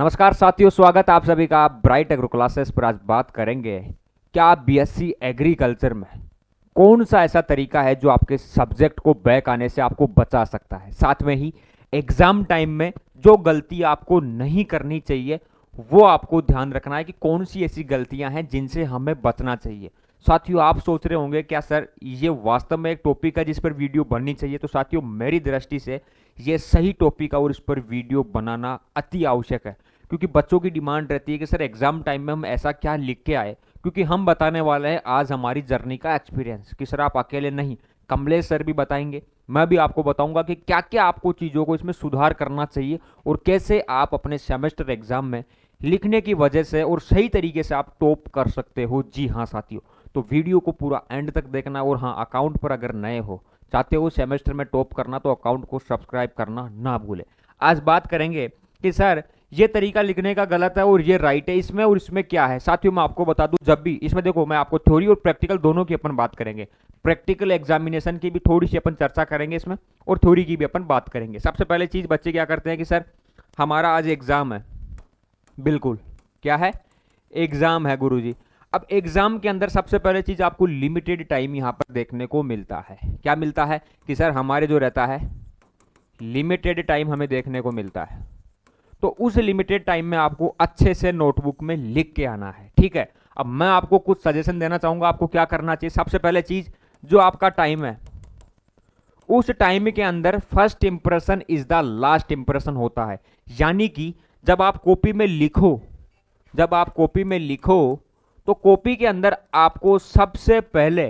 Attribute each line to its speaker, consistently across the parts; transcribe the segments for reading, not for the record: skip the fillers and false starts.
Speaker 1: नमस्कार साथियों, स्वागत आप सभी का ब्राइट एग्रो क्लासेस पर। आज बात करेंगे क्या आप बीएससी एग्रीकल्चर में कौन सा ऐसा तरीका है जो आपके सब्जेक्ट को बैक आने से आपको बचा सकता है। साथ में ही एग्जाम टाइम में जो गलती आपको नहीं करनी चाहिए वो आपको ध्यान रखना है कि कौन सी ऐसी गलतियां हैं जिनसे हमें बचना चाहिए। साथियों, आप सोच रहे होंगे क्या सर ये वास्तव में एक टॉपिक है जिस पर वीडियो बननी चाहिए। तो साथियों, मेरी दृष्टि से ये सही टॉपिक है और इस पर वीडियो बनाना अति आवश्यक है, क्योंकि बच्चों की डिमांड रहती है कि सर एग्जाम टाइम में हम ऐसा क्या लिख के आए। क्योंकि हम बताने वाले हैं आज हमारी जर्नी का एक्सपीरियंस कि सर आप अकेले नहीं, कमलेश सर भी बताएंगे, मैं भी आपको बताऊंगा कि क्या क्या आपको चीज़ों को इसमें सुधार करना चाहिए और कैसे आप अपने सेमेस्टर एग्जाम में लिखने की वजह से और सही तरीके से आप टॉप कर सकते हो। जी हाँ साथियों, तो वीडियो को पूरा एंड तक देखना। और हाँ, अकाउंट पर अगर नए हो, चाहते हो सेमेस्टर में टॉप करना, तो अकाउंट को सब्सक्राइब करना ना भूले। आज बात करेंगे कि सर ये तरीका लिखने का गलत है और ये राइट है इसमें, और इसमें क्या है। साथियों, मैं आपको बता दूं, जब भी इसमें देखो, मैं आपको थ्योरी और प्रैक्टिकल दोनों की अपन बात करेंगे। प्रैक्टिकल एग्जामिनेशन की भी थोड़ी सी अपन चर्चा करेंगे इसमें, और थ्योरी की भी अपन बात करेंगे। सबसे पहले चीज, बच्चे क्या करते हैं कि सर हमारा आज एग्जाम है। बिल्कुल, क्या है? एग्जाम है गुरुजी। अब एग्जाम के अंदर सबसे पहले चीज आपको लिमिटेड टाइम यहां पर देखने को मिलता है। क्या मिलता है कि सर हमारे जो रहता है लिमिटेड टाइम हमें देखने को मिलता है। तो उस लिमिटेड टाइम में आपको अच्छे से नोटबुक में लिख के आना है। ठीक है, अब मैं आपको कुछ सजेशन देना चाहूंगा आपको क्या करना चाहिए। सबसे पहले चीज, जो आपका टाइम है उस टाइम के अंदर first impression is the last impression होता है। यानी कि जब आप कॉपी में लिखो, तो कॉपी के अंदर आपको सबसे पहले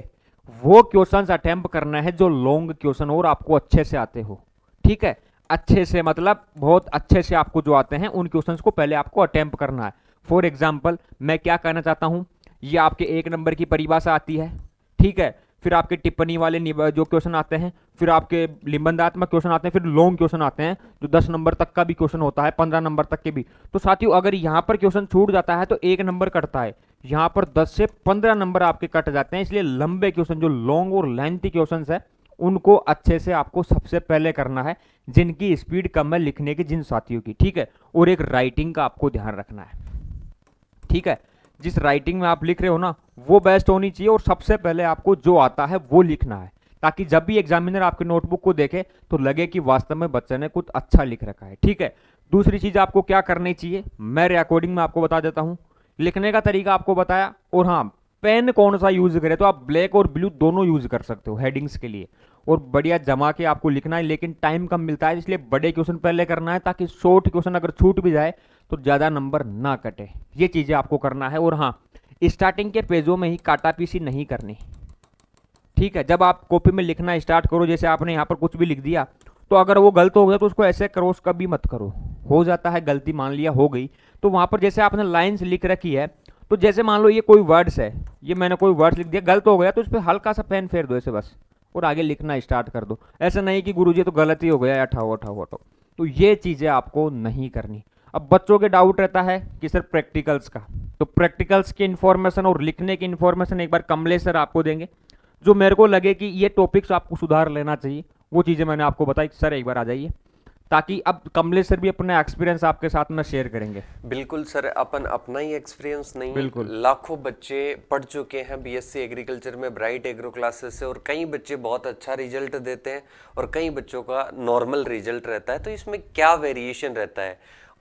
Speaker 1: वो क्वेश्चंस अटेम्प्ट करना है जो लॉन्ग क्वेश्चन और आपको अच्छे से आते हो। ठीक है, अच्छे से मतलब बहुत अच्छे से आपको जो आते हैं उन क्वेश्चंस को पहले आपको अटेम्प्ट करना है। फॉर एग्जांपल, मैं क्या कहना चाहता हूं, ये आपके 1 नंबर की परिभाषा आती है। ठीक है, फिर आपके टिप्पणी वाले जो क्वेश्चन आते हैं, फिर आपके निबंधात्मक क्वेश्चन आते हैं, फिर लॉन्ग क्वेश्चन आते हैं जो 10 नंबर तक का भी क्वेश्चन होता है, 15 नंबर तक के भी। तो साथियों, अगर यहां पर क्वेश्चन छूट जाता है तो 1 नंबर कटता है, यहां पर 10 से 15 नंबर आपके कट जाते हैं। इसलिए लंबे क्वेश्चन जो लॉन्ग और लेंथी क्वेश्चन है उनको अच्छे से आपको सबसे पहले करना है, जिनकी स्पीड कम है लिखने की, जिन साथियों की। ठीक है, और एक राइटिंग का आपको ध्यान रखना है। ठीक है, जिस राइटिंग में आप लिख रहे हो ना वो बेस्ट होनी चाहिए, और सबसे पहले आपको जो आता है वो लिखना है, ताकि जब भी एग्जामिनर आपके नोटबुक को देखे तो लगे कि वास्तव में बच्चे ने कुछ अच्छा लिख रखा है। ठीक है, दूसरी चीज आपको क्या करनी चाहिए, मैं रिकॉर्डिंग में आपको बता देता हूं। लिखने का तरीका आपको बताया, और हाँ, पेन कौन सा यूज करें, तो आप ब्लैक और ब्लू दोनों यूज कर सकते हो हेडिंग्स के लिए, और बढ़िया जमा के आपको लिखना है। लेकिन टाइम कम मिलता है, इसलिए बड़े क्वेश्चन पहले करना है, ताकि शॉर्ट क्वेश्चन अगर छूट भी जाए तो ज्यादा नंबर ना कटे। ये चीजें आपको करना है। और हाँ, स्टार्टिंग के पेजों में ही काटापीसी नहीं करनी। ठीक है, जब आप कॉपी में लिखना स्टार्ट करो, जैसे आपने यहाँ पर कुछ भी लिख दिया, तो अगर वो गलत हो गया तो उसको ऐसे क्रॉस कभी मत करो। हो जाता है गलती, मान लिया हो गई, तो वहां पर जैसे आपने लाइंस लिख रखी है, तो जैसे मान लो ये कोई वर्ड्स है, ये मैंने कोई वर्ड्स लिख दिया, गलत हो गया तो उस पर हल्का सा पेन फेर दो ऐसे बस, और आगे लिखना स्टार्ट कर दो। ऐसा नहीं कि गुरुजी तो गलत ही हो गया, हटाओ हटाओ हटाओ। तो ये चीजें आपको नहीं करनी। अब बच्चों के डाउट रहता है कि सर प्रैक्टिकल्स का, तो प्रैक्टिकल्स की इंफॉर्मेशन और लिखने की इंफॉर्मेशन एक बार कमलेश सर आपको देंगे। जो मेरे को लगे कि ये टॉपिक्स आपको सुधार लेना चाहिए, वो चीजें मैंने आपको बताई। सर एक बार आ जाइए, ताकि अब कमलेश सर भी अपना एक्सपीरियंस आपके साथ में शेयर करेंगे।
Speaker 2: बिल्कुल सर, अपन अपना ही एक्सपीरियंस नहीं,
Speaker 1: बिल्कुल
Speaker 2: लाखों बच्चे पढ़ चुके हैं बीएससी एग्रीकल्चर में ब्राइट एग्रो क्लासेस से, और कई बच्चे बहुत अच्छा रिजल्ट देते हैं और कई बच्चों का नॉर्मल रिजल्ट रहता है। तो इसमें क्या वेरिएशन रहता है,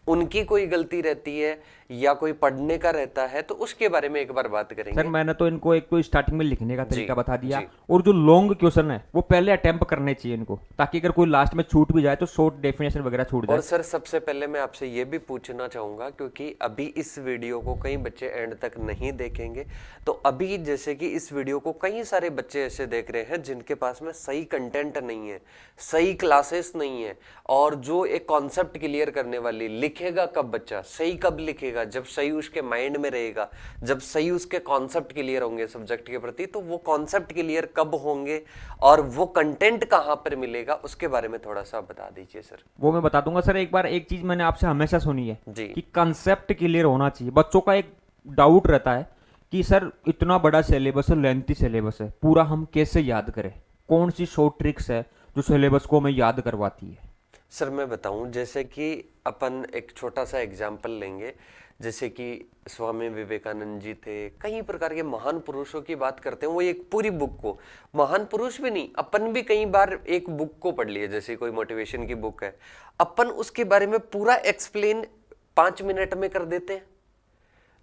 Speaker 2: उनकी कोई गलती रहती है या कोई पढ़ने का रहता है, तो उसके बारे में एक बार बात
Speaker 1: सर,
Speaker 2: करेंगे।
Speaker 1: मैंने तो इनको एक तो स्टार्टिंग में लिखने का
Speaker 2: जी
Speaker 1: तरीका बता दिया,
Speaker 2: जी।
Speaker 1: और जो लॉन्ग क्वेश्चन है वो पहले अटेम्प्ट करने चाहिए इनको, ताकि अगर कोई लास्ट में छूट भी जाए तो शॉर्ट डेफिनेशन वगैरह छूट
Speaker 2: और
Speaker 1: जाए।
Speaker 2: सर सबसे पहले मैं आपसे ये भी पूछना चाहूंगा, क्योंकि अभी इस वीडियो को कई बच्चे एंड तक नहीं देखेंगे, तो अभी जैसे कि इस वीडियो को कई सारे बच्चे ऐसे देख रहे हैं जिनके पास में सही कंटेंट नहीं है, सही क्लासेस नहीं है, और जो एक कॉन्सेप्ट क्लियर करने वाली, लिखेगा कब बच्चा, सही कब लिखेगा, जब सही उसके माइंड में रहेगा, जब सही उसके कॉन्सेप्ट क्लियर होंगे सब्जेक्ट के प्रति, तो वो कॉन्सेप्ट क्लियर कब होंगे और वो कंटेंट कहां पर मिलेगा, उसके बारे में थोड़ा सा बता दीजिए सर।
Speaker 1: वो मैं बता दूंगा। सर एक बार एक चीज मैंने आपसे हमेशा सुनी है
Speaker 2: जी
Speaker 1: कि कंसेप्ट क्लियर होना चाहिए। बच्चों का एक डाउट रहता है कि सर इतना बड़ा सिलेबस है, लेंथी सिलेबस है, पूरा हम कैसे याद करें, कौन सी शॉर्ट ट्रिक्स है जो सिलेबस को हमें याद करवाती है।
Speaker 2: सर मैं बताऊं, जैसे कि अपन एक छोटा सा एग्जाम्पल लेंगे। जैसे कि स्वामी विवेकानंद जी थे, कई प्रकार के महान पुरुषों की बात करते हैं, वो एक पूरी बुक को, महान पुरुष भी नहीं, अपन भी कई बार एक बुक को पढ़ लिए, जैसे कोई मोटिवेशन की बुक है, अपन उसके बारे में पूरा एक्सप्लेन 5 मिनट में कर देते हैं।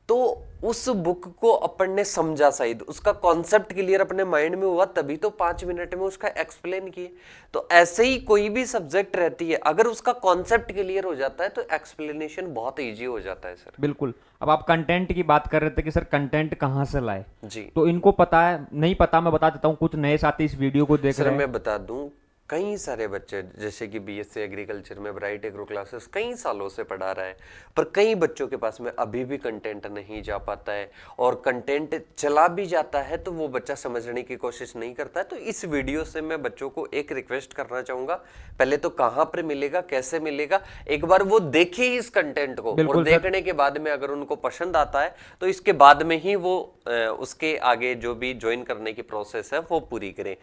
Speaker 2: तो उस बुक को अपन ने समझा, शायद उसका कॉन्सेप्ट क्लियर अपने माइंड में हुआ, तभी तो 5 मिनट में उसका एक्सप्लेन किए। तो ऐसे ही कोई भी सब्जेक्ट रहती है, अगर उसका कॉन्सेप्ट क्लियर हो जाता है तो एक्सप्लेनेशन बहुत इजी हो जाता है सर।
Speaker 1: बिल्कुल। अब आप कंटेंट की बात कर रहे थे कि सर कंटेंट कहाँ से लाए,
Speaker 2: जी
Speaker 1: तो इनको पता है नहीं पता, मैं बता देता हूँ, कुछ नए साथी इस वीडियो को देख
Speaker 2: सर,
Speaker 1: रहे हैं।
Speaker 2: मैं बता दूं, कई सारे बच्चे जैसे कि बीएससी एग्रीकल्चर में ब्राइट एग्रो क्लासेस कई सालों से पढ़ा रहा है, पर कई बच्चों के पास में अभी भी कंटेंट नहीं जा पाता है, और कंटेंट चला भी जाता है तो वो बच्चा समझने की कोशिश नहीं करता है। तो इस वीडियो से मैं बच्चों को एक रिक्वेस्ट करना चाहूंगा, पहले तो कहाँ पर मिलेगा, कैसे मिलेगा, एक बार वो देखे इस कंटेंट को, और
Speaker 1: बिल्कुल सर।
Speaker 2: देखने के बाद में अगर उनको पसंद आता है तो इसके बाद में ही वो उसके आगे जो भी ज्वाइन करने की प्रोसेस है वो पूरी करें।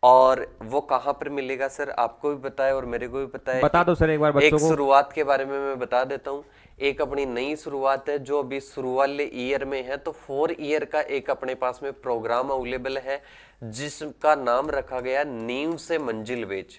Speaker 2: और वो कहाँ पर मिलेगा सर, आपको भी पता है और मेरे को भी पता है।
Speaker 1: बता दो सर एक बार बच्चों
Speaker 2: एक
Speaker 1: को।
Speaker 2: शुरुआत के बारे में मैं बता देता हूँ। एक अपनी नई शुरुआत है जो अभी शुरू वाले ईयर में है, तो 4 ईयर का एक अपने पास में प्रोग्राम अवेलेबल है, जिसका नाम रखा गया नींव से मंजिल बेच।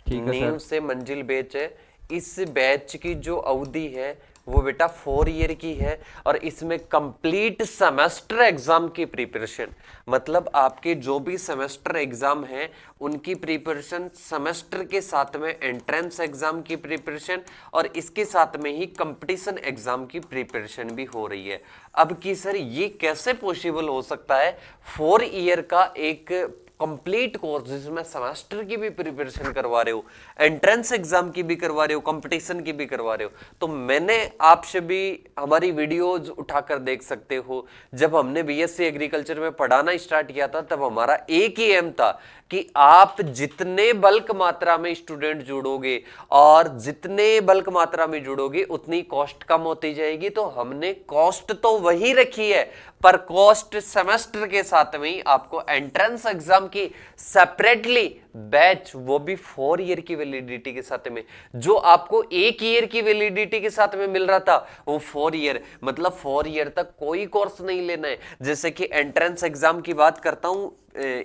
Speaker 1: ठीक है
Speaker 2: नींव
Speaker 1: सर।
Speaker 2: से मंजिल बैच है। इस बैच की जो अवधि है वो बेटा 4 ईयर की है, और इसमें कंप्लीट सेमेस्टर एग्जाम की प्रिपरेशन, मतलब आपके जो भी सेमेस्टर एग्जाम है उनकी प्रिपरेशन, सेमेस्टर के साथ में एंट्रेंस एग्जाम की प्रिपरेशन, और इसके साथ में ही कंपटीशन एग्जाम की प्रिपरेशन भी हो रही है। अब की सर ये कैसे पॉसिबल हो सकता है, 4 ईयर का एक कंप्लीट कोर्स जिसमें सेमेस्टर की भी प्रिपरेशन करवा रहे हो, एंट्रेंस एग्जाम की भी करवा रहे हो, कंपटीशन की भी करवा रहे हो। तो मैंने आपसे भी हमारी वीडियोज उठाकर देख सकते हो, जब हमने बीएससी एग्रीकल्चर में पढ़ाना स्टार्ट किया था तब हमारा एक ही एम था कि आप जितने बल्क मात्रा में स्टूडेंट जुड़ोगे और जितने बल्क मात्रा में जुड़ोगे उतनी कॉस्ट कम होती जाएगी। तो हमने कॉस्ट तो वही रखी है, पर कॉस्ट सेमेस्टर के साथ में ही आपको एंट्रेंस एग्जाम की सेपरेटली बैच, वो भी 4 ईयर की वैलिडिटी के साथ में, जो आपको 1 ईयर की वैलिडिटी के साथ में मिल रहा था वो 4 ईयर, मतलब 4 ईयर तक कोई कोर्स नहीं लेना है। जैसे कि एंट्रेंस एग्जाम की बात करता हूं,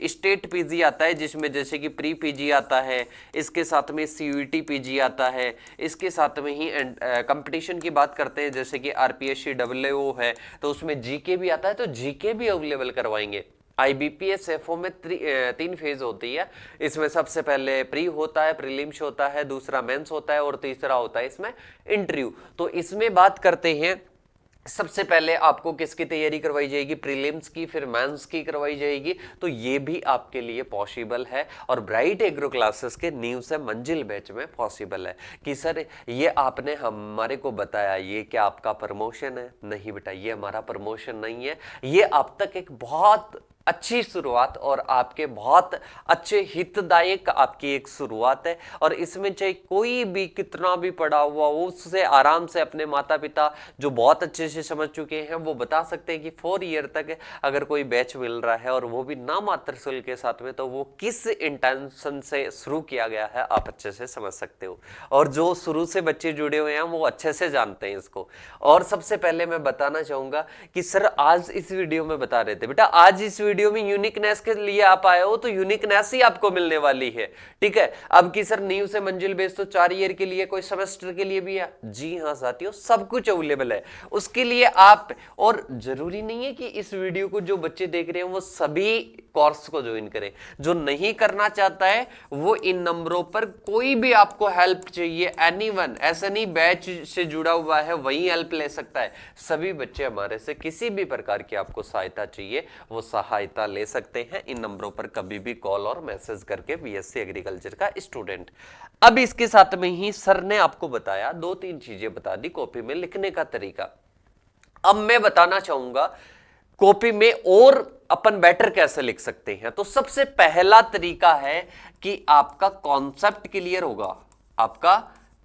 Speaker 2: स्टेट पीजी आता है जिसमें जैसे कि प्री पीजी आता है, इसके साथ में सीयूईटी पीजी आता है, इसके साथ में ही कंपटीशन की बात करते हैं जैसे कि आरपीएससी डब्ल्यूओ है, तो उसमें जीके भी आता है, तो जीके भी अवेलेबल करवाएंगे। आईबीपीएस एफओ में 3 फेज होती है। इसमें सबसे पहले प्री होता है, प्रीलिम्स होता है, दूसरा मेंस होता है, और तीसरा होता है इसमें इंटरव्यू। तो इसमें बात करते हैं, सबसे पहले आपको किसकी तैयारी करवाई जाएगी, प्रीलिम्स की, फिर मेंस की करवाई जाएगी। तो ये भी आपके लिए पॉसिबल है, और ब्राइट एग्रो क्लासेस के नींव से मंजिल बैच में पॉसिबल है। कि सर ये आपने हमारे को बताया ये क्या आपका प्रमोशन है? नहीं बेटा, ये हमारा प्रमोशन नहीं है, ये आप तक एक बहुत अच्छी शुरुआत और आपके बहुत अच्छे हितदायक आपकी एक शुरुआत है। और इसमें चाहे कोई भी कितना भी पढ़ा हुआ हो, उससे आराम से अपने माता पिता जो बहुत अच्छे से समझ चुके हैं वो बता सकते हैं कि 4 ईयर तक अगर कोई बैच मिल रहा है और वो भी नामात्र शुल्क के साथ में, तो वो किस इंटेंशन से शुरू किया गया है आप अच्छे से समझ सकते हो। और जो शुरू से बच्चे जुड़े हुए हैं वो अच्छे से जानते हैं इसको। और सबसे पहले मैं बताना चाहूंगा कि सर आज इस वीडियो में बता रहे थे बेटा, आज इस वीडियो में यूनिकनेस के लिए आप आए हो तो यूनिकनेस ही आपको मिलने वाली है, ठीक है। अब की सर नींव से मंजिल बेच तो 4 ईयर के लिए, कोई सेमेस्टर के लिए भी है? जी हां साथियों, सब कुछ अवेलेबल है उसके लिए आप। और जरूरी नहीं है कि इस वीडियो को जो बच्चे देख रहे हैं वो सभी कोर्स को ज्वाइन करें। जो नहीं करना चाहता है वो इन नंबरों पर कोई भी आपको हेल्प चाहिए, एनीवन, ऐसा नहीं बैच से जुड़ा हुआ है वही हेल्प ले सकता है। सभी बच्चे हमारे से किसी भी प्रकार की आपको सहायता चाहिए वो सहायता ले सकते हैं इन नंबरों पर कभी भी कॉल और मैसेज करके, बीएससी एग्रीकल्चर का स्टूडेंट। अब इसके साथ में ही सर ने आपको बताया 2-3 चीजें बता दी कॉपी में लिखने का तरीका। अब मैं बताना चाहूंगा कॉपी में और अपन बेटर कैसे लिख सकते हैं। तो सबसे पहला तरीका है कि आपका कॉन्सेप्ट क्लियर होगा, आपका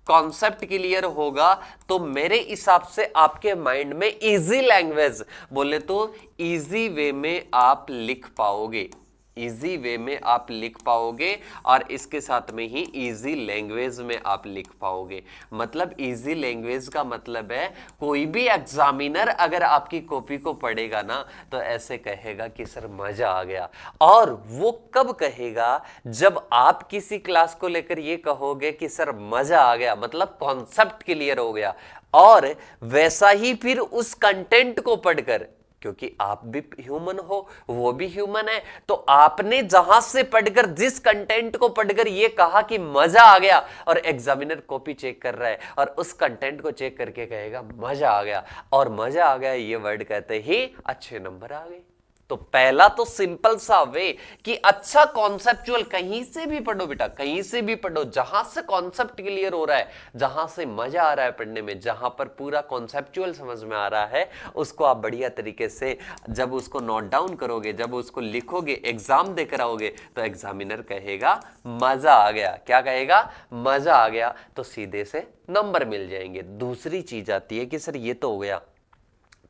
Speaker 2: कॉन्सेप्ट क्लियर होगा तो मेरे हिसाब से आपके माइंड में इजी लैंग्वेज, बोले तो इजी वे में आप लिख पाओगे। इजी वे में आप लिख पाओगे और इसके साथ में ही इजी लैंग्वेज में आप लिख पाओगे। मतलब इजी लैंग्वेज का मतलब है कोई भी एग्जामिनर अगर आपकी कॉपी को पढ़ेगा ना तो ऐसे कहेगा कि सर मजा आ गया। और वो कब कहेगा, जब आप किसी क्लास को लेकर ये कहोगे कि सर मजा आ गया, मतलब कॉन्सेप्ट क्लियर हो गया। और वैसा ही फिर उस कंटेंट को पढ़कर, क्योंकि आप भी ह्यूमन हो वो भी ह्यूमन है, तो आपने जहां से पढ़कर जिस कंटेंट को पढ़कर ये कहा कि मजा आ गया, और एग्जामिनर कॉपी चेक कर रहा है और उस कंटेंट को चेक करके कहेगा मजा आ गया, और मजा आ गया ये वर्ड कहते ही अच्छे नंबर आ गए। तो पहला तो सिंपल सा वे कि अच्छा कॉन्सेप्चुअल कहीं से भी पढ़ो बेटा, कहीं से भी पढ़ो, जहां से कॉन्सेप्ट क्लियर हो रहा है, जहां से मजा आ रहा है पढ़ने में, जहां पर पूरा कॉन्सेप्चुअल समझ में आ रहा है, उसको आप बढ़िया तरीके से जब उसको नोट डाउन करोगे, जब उसको लिखोगे, एग्जाम देकर आओगे, तो एग्जामिनर कहेगा मजा आ गया। क्या कहेगा? मजा आ गया। तो सीधे से नंबर मिल जाएंगे। दूसरी चीज आती है कि सर ये तो हो गया,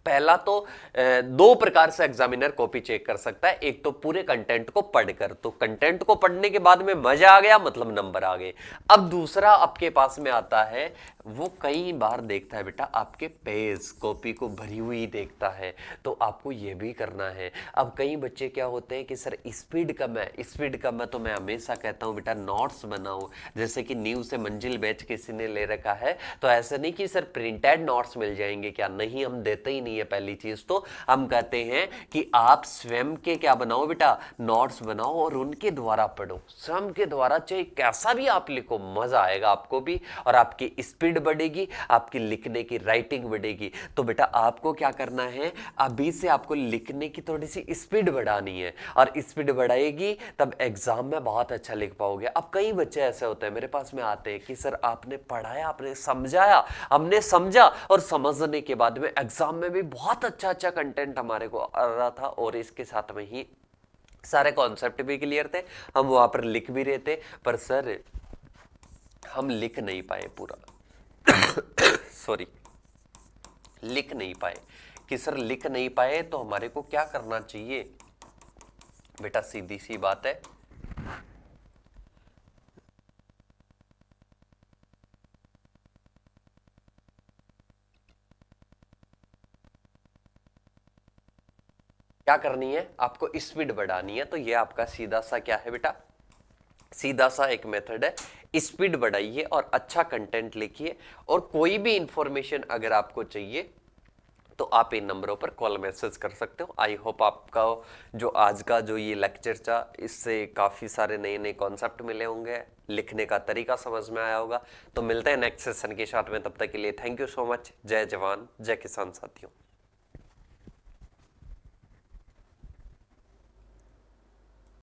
Speaker 2: पहला तो दो प्रकार से एग्जामिनर कॉपी चेक कर सकता है। एक तो पूरे कंटेंट को पढ़कर, तो कंटेंट को पढ़ने के बाद में मजा आ गया मतलब नंबर आ गए। अब दूसरा आपके पास में आता है, वो कई बार देखता है बेटा आपके पेज, कॉपी को भरी हुई देखता है, तो आपको ये भी करना है। अब कई बच्चे क्या होते हैं कि सर स्पीड कम है, स्पीड कम है, तो मैं हमेशा कहता हूं बेटा नोट्स बनाओ। जैसे कि न्यू से मंजिल बैच किसी ने ले रखा है, तो ऐसा नहीं कि सर प्रिंटेड नोट्स मिल जाएंगे क्या, नहीं, हम देते ही नहीं है। पहली चीज तो हम कहते हैं कि आप स्वयं के क्या बनाओ बेटा, नोट्स बनाओ और उनके द्वारा पढ़ो, स्वयं के द्वारा, चाहे कैसा भी आप लिखो, मजा आएगा आपको भी और आपकी स्पीड बढ़ेगी, आपकी लिखने की राइटिंग बढ़ेगी। तो बेटा आपको क्या करना है, अभी से आपको लिखने की थोड़ी सी स्पीड बढ़ानी है, और स्पीड बढ़ाएगी तब एग्जाम में बहुत अच्छा लिख पाओगे। अब कई बच्चे ऐसे होते हैं मेरे पास में आते हैं कि सर आपने पढ़ाया, आपने समझाया, हमने समझा, और समझने के बाद में एग्जाम में भी बहुत अच्छा अच्छा कंटेंट हमारे को आ रहा था, और इसके साथ में ही सारे कॉन्सेप्ट भी क्लियर थे, हम वहां पर लिख भी रहे थे, पर सर हम लिख नहीं पाए पूरा सॉरी, लिख नहीं पाए। कि सर लिख नहीं पाए तो हमारे को क्या करना चाहिए बेटा? सीधी सी बात है, क्या करनी है? आपको स्पीड बढ़ानी है। तो ये आपका सीधा सा क्या है बेटा, सीधा सा एक मेथड है, स्पीड बढ़ाइए और अच्छा कंटेंट लिखिए। और कोई भी इंफॉर्मेशन अगर आपको चाहिए तो आप इन नंबरों पर कॉल मैसेज कर सकते हो। आई होप आपका जो आज का जो ये लेक्चर था, इससे काफ़ी सारे नए नए कॉन्सेप्ट मिले होंगे, लिखने का तरीका समझ में आया होगा। तो मिलते हैं नेक्स्ट सेशन के साथ में, तब तक के लिए थैंक यू सो मच। जय जवान जय किसान साथियों।